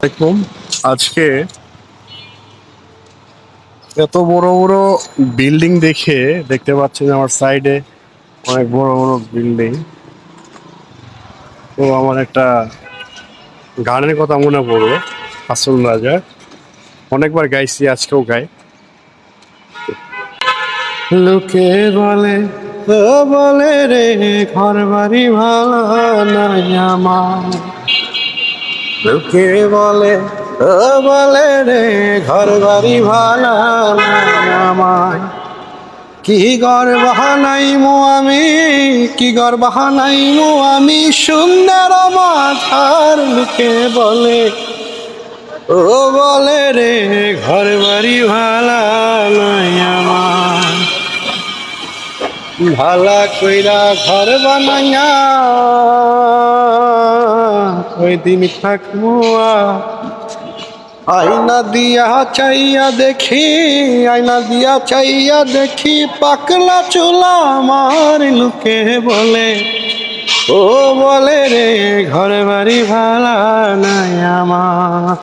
দেখুন, আজকে এত বড় বড় বিল্ডিং দেখতে পাচ্ছেন আমার সাইডে অনেক বড় বড় বিল্ডিং। তো আমার একটা গানের কথা মনে পড়লো, আসল রাজা। অনেকবার গাইছি, আজকেও গাই। লোকে বলে, ও বলে রে, ঘর বাড়ি ভালো নাই আমার। লোকে বলে, ও বলে রে, ঘর বাড়ি ভালো নাই আমার। কি ঘর বাহানাইমু আমি, কি ঘর বাহানাইমু আমি, সুন্দর মাথার। লোকে বলে, ও বলে রে, ঘর বাড়ি ভালো নাই আমার। ভালা কইরা ঘর বানাইয়া ওই দিন থাকবো। আয়না দিয়া চাইয়া দেখি, আয়না দিয়া চাইয়া দেখি, পাকলা চুলা আমার। লোকে বলে, ও বলে রে, ঘর বাড়ি ভালা নাই আমার।